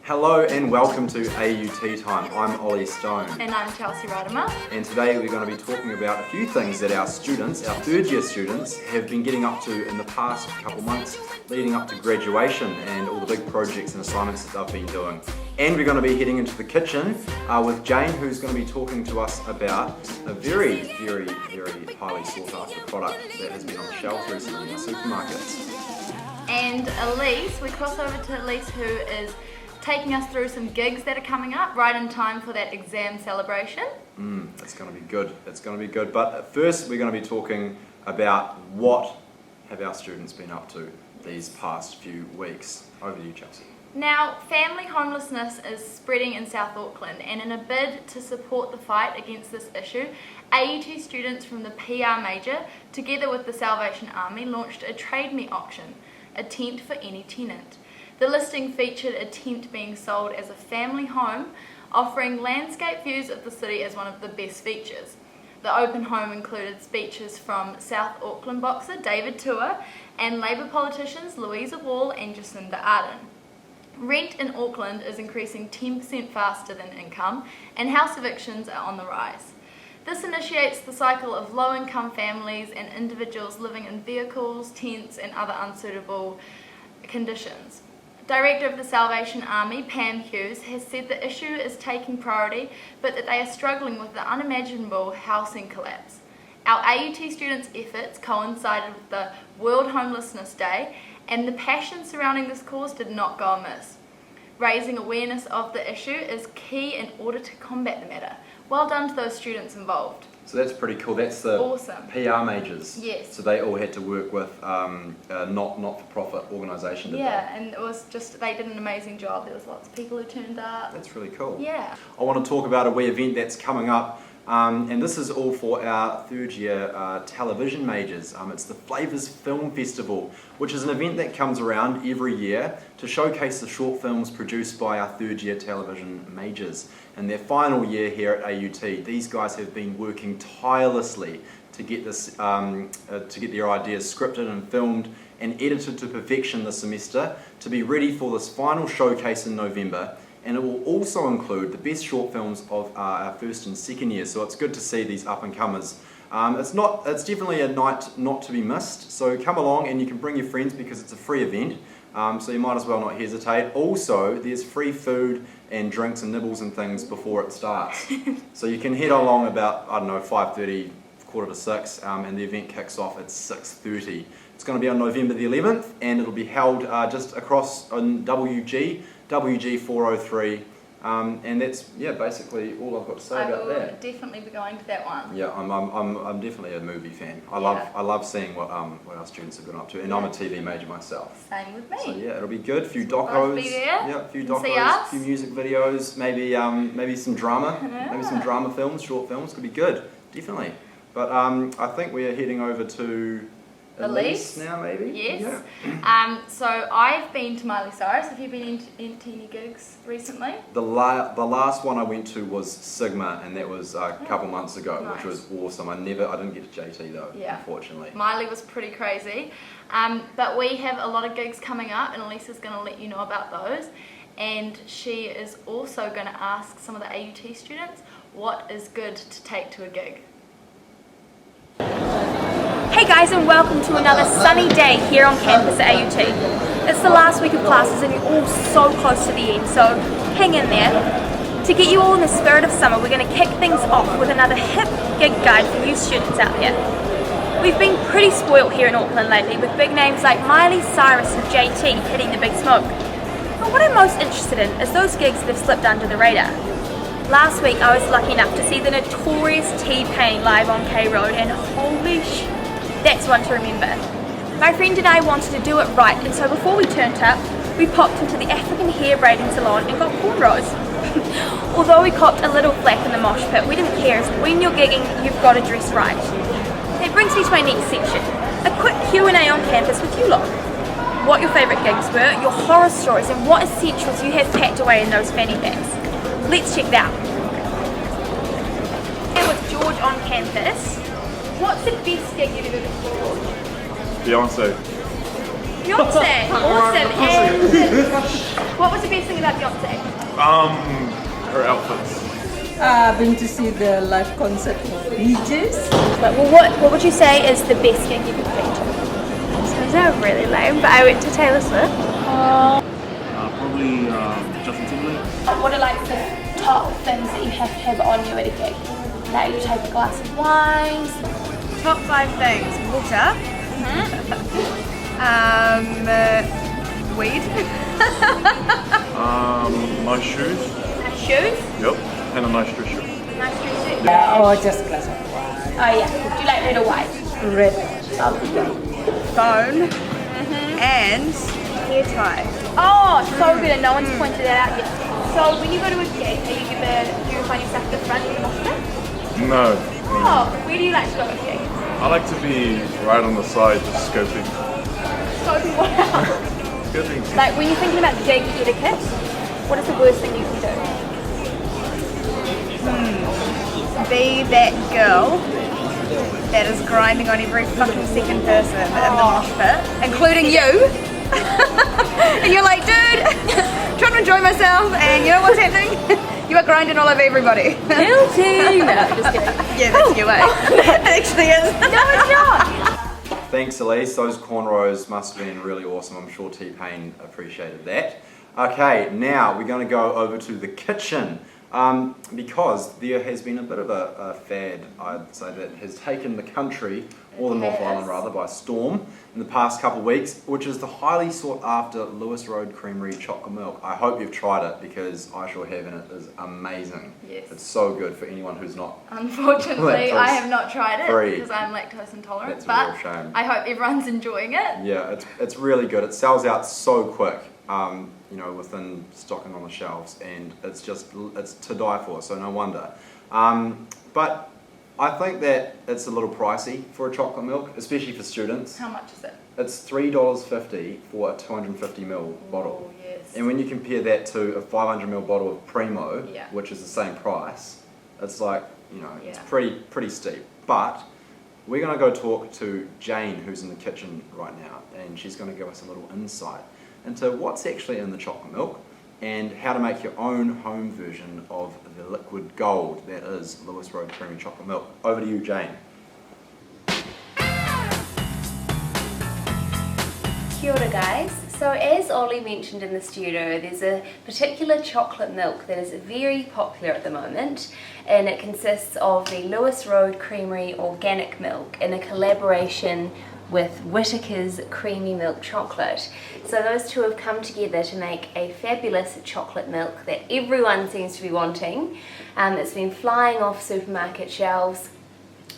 Hello and welcome to AUT Time. I'm Ollie Stone. And I'm Chelsea Radema. And today we're going to be talking about a few things that our students, our third year students, have been getting up to in the past couple months leading up to graduation and all the big projects and assignments that they've been doing. And we're going to be heading into the kitchen with Jane, who's going to be talking to us about a very highly sought after product that has been on the shelves recently in the supermarkets. And Elise, we cross over to Elise, who is taking us through some gigs that are coming up right in time for that exam celebration. That's going to be good. That's going to be good. But first we're going to be talking about what have our students been up to these past few weeks. Over to you, Chelsea. Now, family homelessness is spreading in South Auckland, and in a bid to support the fight against this issue, AUT students from the PR major, together with the Salvation Army, launched a Trade Me auction, a tent for any tenant. The listing featured a tent being sold as a family home, offering landscape views of the city as one of the best features. The open home included speeches from South Auckland boxer David Tua and Labour politicians Louisa Wall and Jacinda Ardern. Rent in Auckland is increasing 10% faster than income, and house evictions are on the rise. This initiates the cycle of low-income families and individuals living in vehicles, tents and other unsuitable conditions. Director of the Salvation Army, Pam Hughes, has said the issue is taking priority, but that they are struggling with the unimaginable housing collapse. Our AUT students' efforts coincided with the World Homelessness Day, and the passion surrounding this cause did not go amiss. Raising awareness of the issue is key in order to combat the matter. Well done to those students involved. So that's pretty cool. That's the awesome PR majors. Yes. So they all had to work with a not-for-profit organisation. Yeah, and it was just, they did an amazing job. There was lots of people who turned up. That's really cool. Yeah. I want to talk about a wee event that's coming up, and this is all for our third year television majors. It's the Flavours Film Festival, which is an event that comes around every year to showcase the short films produced by our third year television majors. In their final year here at AUT, these guys have been working tirelessly to get this, to get their ideas scripted and filmed and edited to perfection this semester to be ready for this final showcase in November. And it will also include the best short films of our first and second years. So it's good to see these up and comers. It's definitely a night not to be missed. So come along and you can bring your friends because it's a free event. So you might as well not hesitate. Also, there's free food and drinks and nibbles and things before it starts. So you can head along about, 5:30, 5:45, and the event kicks off at 6:30. It's going to be on November the 11th, and it'll be held just across on WG 403. And that's basically all I've got to say about that. I will definitely be going to that one. Yeah, I'm definitely a movie fan. I love seeing what our students have gone up to, and I'm a TV major myself. Same with me. So yeah, it'll be good. A few We'll both docos, be there. a few Can see docos, us. a few music videos, maybe some drama, maybe some drama films, short films. Could be good, definitely. But I think we are heading over to Elise now, maybe? Yes. Yeah. So I've been to Miley Cyrus. Have you been into any gigs recently? The last one I went to was Sigma, and that was a couple months ago, Nice. which was awesome. I didn't get to JT though, Yeah. unfortunately. Miley was pretty crazy. But we have a lot of gigs coming up, and Elisa's going to let you know about those. And she is also going to ask some of the AUT students what is good to take to a gig. Hey guys, and welcome to another sunny day here on campus at AUT. It's the last week of classes and you're all so close to the end, so hang in there. To get you all in the spirit of summer, we're going to kick things off with another hip gig guide for you students out there. We've been pretty spoilt here in Auckland lately with big names like Miley Cyrus and JT hitting the big smoke. But what I'm most interested in is those gigs that have slipped under the radar. Last week I was lucky enough to see the notorious T-Pain live on K Road, and holy sh... that's one to remember. My friend and I wanted to do it right, and so before we turned up, we popped into the African hair braiding salon and got cornrows. Although we copped a little flack in the mosh pit, we didn't care, as when you're gigging, you've got to dress right. That brings me to my next section, a quick Q&A on campus with you lot. What your favourite gigs were, your horror stories, and what essentials you have packed away in those fanny bags. Let's check that out. Here with George on campus. What's the best gig you've ever been to, George? Beyonce. Beyonce. Awesome. And what was the best thing about Beyonce? Her outfits. Been to see the live concert of Bee Gees. Well, what would you say is the best gig you've ever been to? Sounds really lame, but I went to Taylor Swift. Probably Justin Timberlake. What are like the top things that you have to have on you at a gig? Like you take a glass of wine. Top 5 things. Water. Weed. Nice shoes. Shoes. Yep. And a nice dress shirt. Nice dress suit. Or just glass of wine. Oh yeah. Do you like red or white? Red. Phone. And hair tie. Oh, so good, and no one's pointed that out yet. So when you go to a gig, do you find yourself at the front of the mosh pit? No. Oh, where do you like to go to a gig? I like to be right on the side, just scoping. Scoping what out? Scoping. Like when you're thinking about gig etiquette, what is the worst thing you can do? Be that girl that is grinding on every fucking second person in the mosh pit, including you. And you're like, dude, trying to enjoy myself, and you know what's happening? You are grinding all over everybody. Guilty! No, just kidding. Yeah, that's your way. It actually is. No, it's not! Thanks, Elise. Those cornrows must have been really awesome. I'm sure T-Pain appreciated that. Okay, now we're going to go over to the kitchen. Because there has been a bit of a fad, I'd say, that has taken the country, or the North Island rather, by storm in the past couple of weeks, which is the highly sought after Lewis Road Creamery chocolate milk. I hope you've tried it because I sure have, and it is amazing. Yes. It's so good for anyone who's not. Unfortunately, I have not tried it free. because I'm lactose intolerant, That's a but real shame. I hope everyone's enjoying it. Yeah, it's really good. It sells out so quick, within stocking on the shelves, and it's to die for, so no wonder. But I think that it's a little pricey for a chocolate milk, especially for students. How much is it? It's $3.50 for a 250ml bottle. Oh, yes. And when you compare that to a 500ml bottle of Primo, Yeah. which is the same price, it's like, it's Yeah. pretty steep. But we're going to go talk to Jane, who's in the kitchen right now, and she's going to give us a little insight into what's actually in the chocolate milk and how to make your own home version of the liquid gold that is Lewis Road Creamy Chocolate Milk. Over to you, Jane. Kia ora guys. So as Ollie mentioned in the studio, there's a particular chocolate milk that is very popular at the moment, and it consists of the Lewis Road Creamery organic milk in a collaboration with Whittaker's Creamy Milk Chocolate. So those two have come together to make a fabulous chocolate milk that everyone seems to be wanting. It's been flying off supermarket shelves.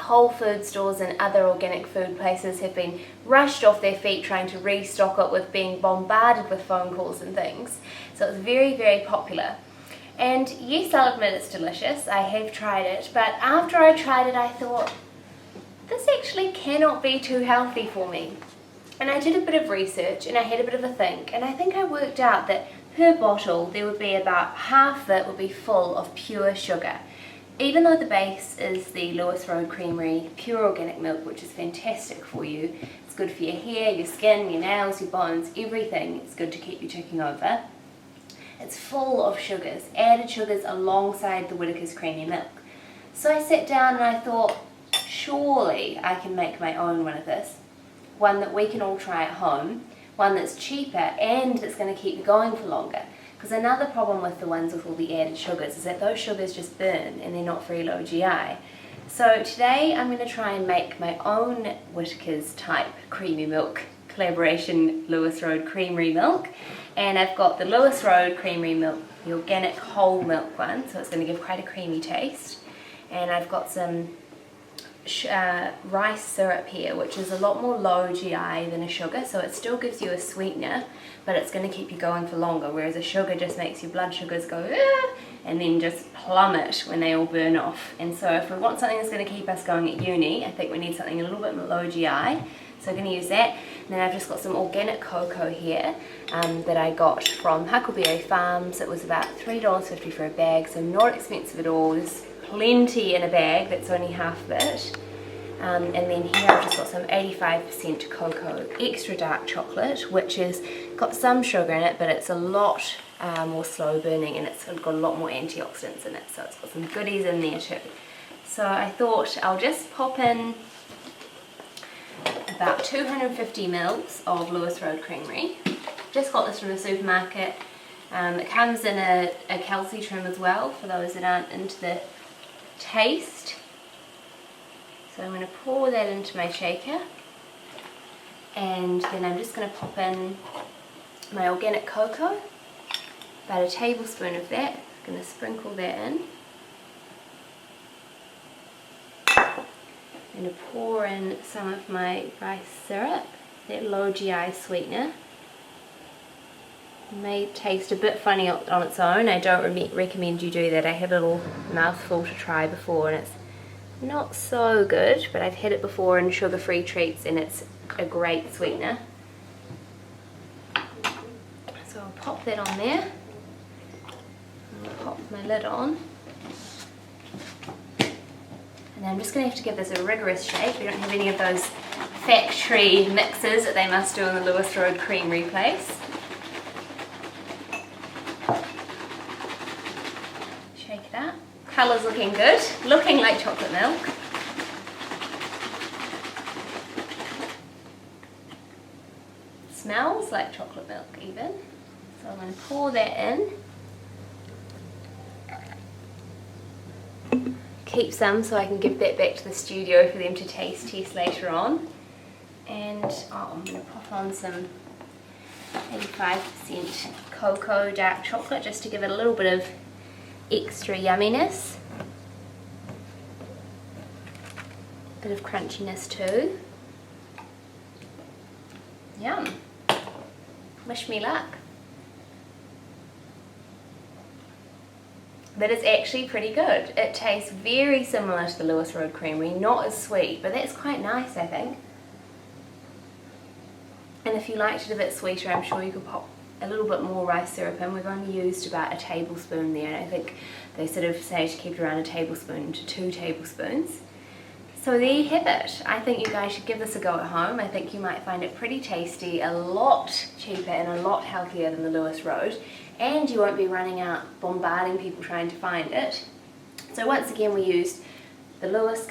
Whole food stores and other organic food places have been rushed off their feet trying to restock it with being bombarded with phone calls and things. So it's very, very popular. And yes, I'll admit it's delicious. I have tried it, but after I tried it I thought, this actually cannot be too healthy for me. And I did a bit of research and I had a bit of a think, and I think I worked out that per bottle there would be about half that would be full of pure sugar. Even though the base is the Lewis Road Creamery pure organic milk, which is fantastic for you, it's good for your hair, your skin, your nails, your bones, everything, it's good to keep you ticking over. It's full of sugars, added sugars alongside the Whittaker's Creamy Milk. So I sat down and I thought, surely I can make my own one of this. One that we can all try at home, one that's cheaper and that's going to keep you going for longer. Because another problem with the ones with all the added sugars is that those sugars just burn and they're not very low GI. So today I'm going to try and make my own Whittaker's type creamy milk collaboration Lewis Road Creamery milk. And I've got the Lewis Road Creamery milk, the organic whole milk one, so it's going to give quite a creamy taste. And I've got some rice syrup here, which is a lot more low GI than a sugar, so it still gives you a sweetener, but it's going to keep you going for longer, whereas a sugar just makes your blood sugars go and then just plummet when they all burn off. And so if we want something that's going to keep us going at uni, I think we need something a little bit low GI, so I'm going to use that. And then I've just got some organic cocoa here that I got from Huckleberry Farms. It was about $3.50 for a bag, so not expensive at all. There's plenty in a bag, that's only half of it. And then here I've just got some 85% cocoa extra dark chocolate, which has got some sugar in it, but it's a lot more slow burning, and it's got a lot more antioxidants in it, so it's got some goodies in there too. So I thought I'll just pop in about 250 mils of Lewis Road Creamery. Just got this from the supermarket. It comes in a Kelsey trim as well for those that aren't into the taste. So I'm going to pour that into my shaker, and then I'm just going to pop in my organic cocoa, about a tablespoon of that. I'm going to sprinkle that in. I'm going to pour in some of my rice syrup, that low GI sweetener. It may taste a bit funny on its own. I don't recommend you do that. I had a little mouthful to try before, and it's not so good, but I've had it before in sugar-free treats, and it's a great sweetener. So I'll pop that on there. I'll pop my lid on. And then I'm just going to have to give this a rigorous shake. We don't have any of those factory mixes that they must do in the Lewis Road Creamery place. Shake it up. Colour's looking good, looking like chocolate milk. Smells like chocolate milk even. So I'm going to pour that in. Keep some so I can give that back to the studio for them to taste later on. And I'm going to pop on some 85% cocoa dark chocolate just to give it a little bit of extra yumminess, bit of crunchiness too. Yum. Wish me luck. That is actually pretty good. It tastes very similar to the Lewis Road Creamery, not as sweet, but that's quite nice, I think. And if you liked it a bit sweeter, I'm sure you could pop a little bit more rice syrup in. We've only used about a tablespoon there, and I think they sort of say to keep it around a tablespoon to 2 tablespoons. So there you have it. I think you guys should give this a go at home. I think you might find it pretty tasty, a lot cheaper and a lot healthier than the Lewis Road, and you won't be running out bombarding people trying to find it. So once again, we used the Lewis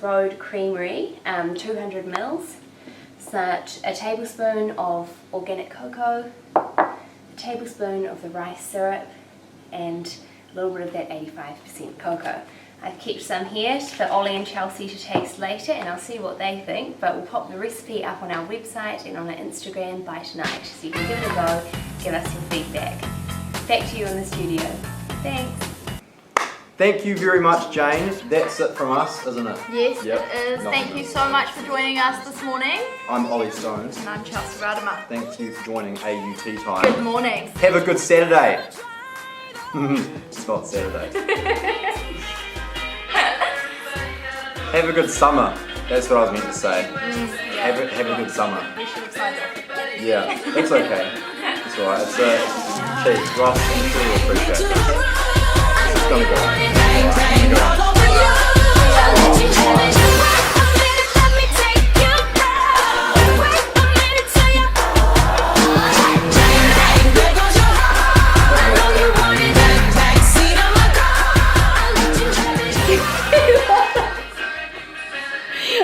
Road Creamery, 200 mils. Such a tablespoon of organic cocoa, a tablespoon of the rice syrup, and a little bit of that 85% cocoa. I've kept some here for Ollie and Chelsea to taste later, and I'll see what they think, but we'll pop the recipe up on our website and on our Instagram by tonight, so you can give it a go, give us your feedback. Back to you in the studio. Thanks. Thank you very much, Jane. That's it from us, isn't it? Yes, Yep. it is. Lovely. Thank you so much for joining us this morning. I'm Ollie Stones. And I'm Chelsea Radema. Thank you for joining AUT Time. Good morning. Have a good Saturday. It's not Saturday. Have a good summer. That's what I was meant to say. Yeah. Have a good summer. We should have signed off. Yeah, it's okay. It's alright. It's cheap. Ross, I'm sure you'll appreciate it. It's gonna go. Alright, go.